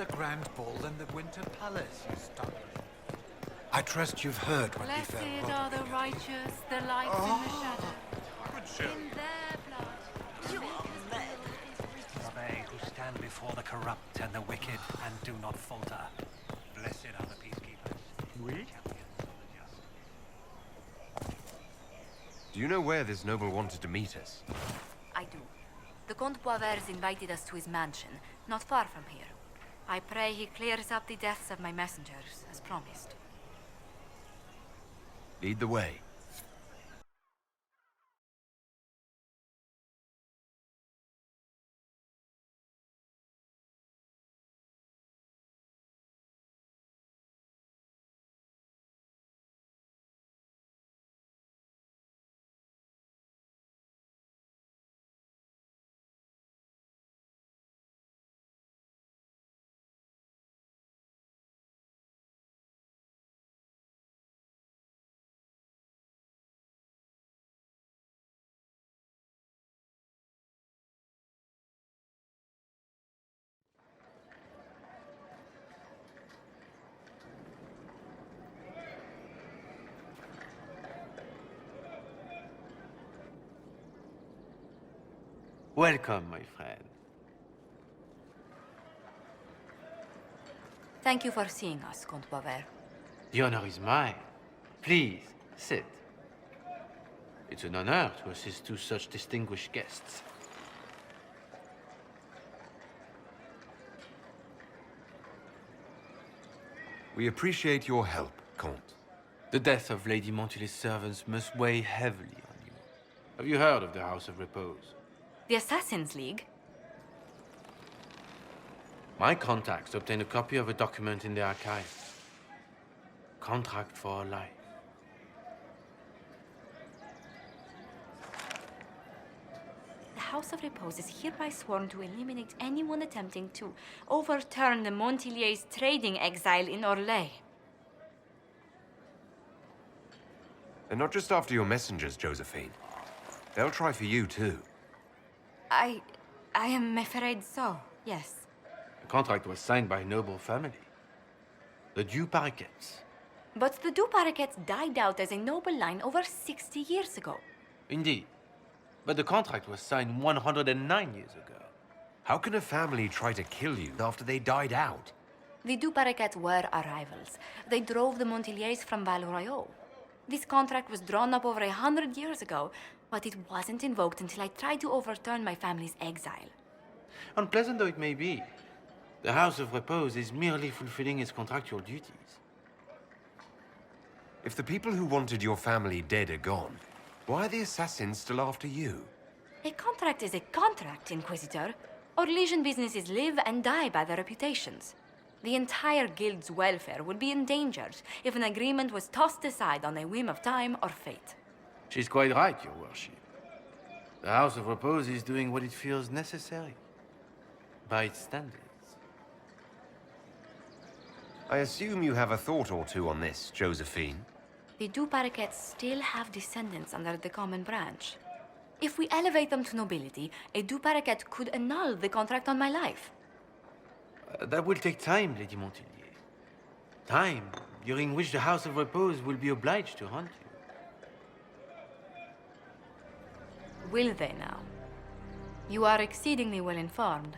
the grand ball than the winter palace, you stumbler. I trust you've heard what befell Blessed Roderick. are the righteous, the lights in the shadow. In their blood. You are mad. For they who stand before the corrupt and the wicked and do not falter. Blessed are the peacekeepers. Oui? Do you know where this noble wanted to meet us? I do. The Comte Boisvert invited us to his mansion, not far from here. I pray he clears up the deaths of my messengers, as promised. Lead the way. Welcome, my friend. Thank you for seeing us, Comte Boisvert. The honor is mine. Please, sit. It's an honor to assist two such distinguished guests. We appreciate your help, Comte. The death of Lady Montily's servants must weigh heavily on you. Have you heard of the House of Repose? The Assassin's League? My contacts obtained a copy of a document in the archives. Contract for life. The House of Repose is hereby sworn to eliminate anyone attempting to overturn the Montiliers' trading exile in Orlais. They're not just after your messengers, Josephine. They'll try for you, too. I am afraid so, yes. The contract was signed by a noble family. The Du Paraquets. But the Du Paraquets died out as a noble line over 60 years ago. Indeed. But the contract was signed 109 years ago. How can a family try to kill you after they died out? The Du Paraquets were our rivals. They drove the Montiliers from Val Royaux. This contract was drawn up over 100 years ago, but it wasn't invoked until I tried to overturn my family's exile. Unpleasant though it may be, the House of Repose is merely fulfilling its contractual duties. If the people who wanted your family dead are gone, why are the assassins still after you? A contract is a contract, Inquisitor. Orlesian businesses live and die by their reputations. The entire guild's welfare would be endangered if an agreement was tossed aside on a whim of time or fate. She's quite right, Your Worship. The House of Repose is doing what it feels necessary, by its standards. I assume you have a thought or two on this, Josephine. The Du Paraquets still have descendants under the common branch. If we elevate them to nobility, a Du Paraquet could annul the contract on my life. That will take time, Lady Montilier. Time during which the House of Repose will be obliged to hunt you. Will they now? You are exceedingly well informed.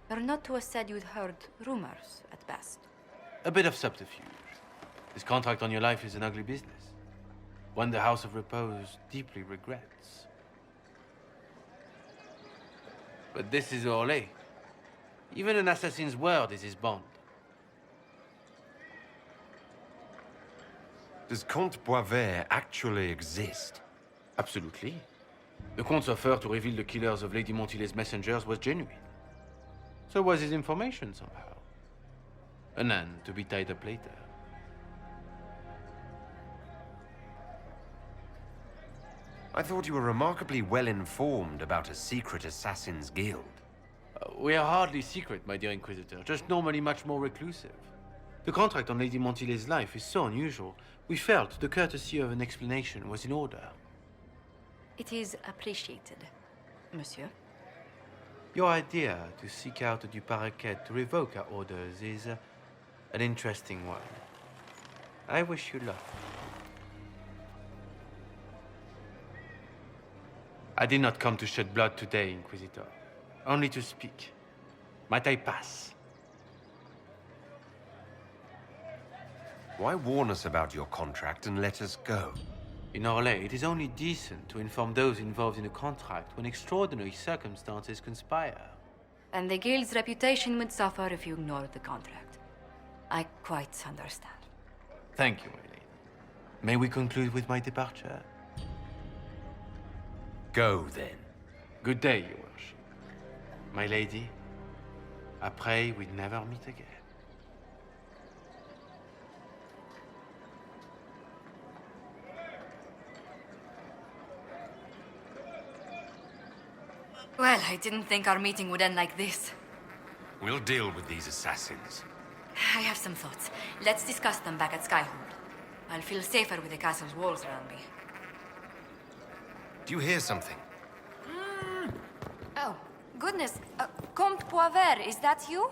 You're not to have said you'd heard rumors, at best. A bit of subterfuge. This contract on your life is an ugly business. One the House of Repose deeply regrets. But this is Orlais. Even an assassin's word is his bond. Does Comte Boisvert actually exist? Absolutely. The Comte's offer to reveal the killers of Lady Montily's messengers was genuine. So was his information somehow. An end to be tied up later. I thought you were remarkably well informed about a secret assassins' guild. We are hardly secret, my dear Inquisitor, just normally much more reclusive. The contract on Lady Montily's life is so unusual, we felt the courtesy of an explanation was in order. It is appreciated, monsieur. Your idea to seek out the Duparequet to revoke our orders is an interesting one. I wish you luck. I did not come to shed blood today, Inquisitor. Only to speak. Might I pass? Why warn us about your contract and let us go? In Orlais, it is only decent to inform those involved in a contract when extraordinary circumstances conspire. And the guild's reputation would suffer if you ignored the contract. I quite understand. Thank you, my lady. May we conclude with my departure? Go, then. Good day, your worship. My lady, I pray we never meet again. Well, I didn't think our meeting would end like this. We'll deal with these assassins. I have some thoughts. Let's discuss them back at Skyhold. I'll feel safer with the castle's walls around me. Do you hear something? Oh, goodness. Comte Poivert, is that you?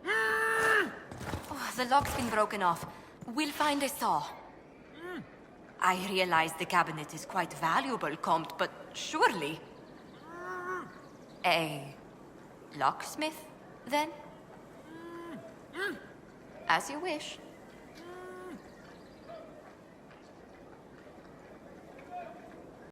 Oh, the lock's been broken off. We'll find a saw. I realize the cabinet is quite valuable, Comte, but surely... A locksmith, then? As you wish.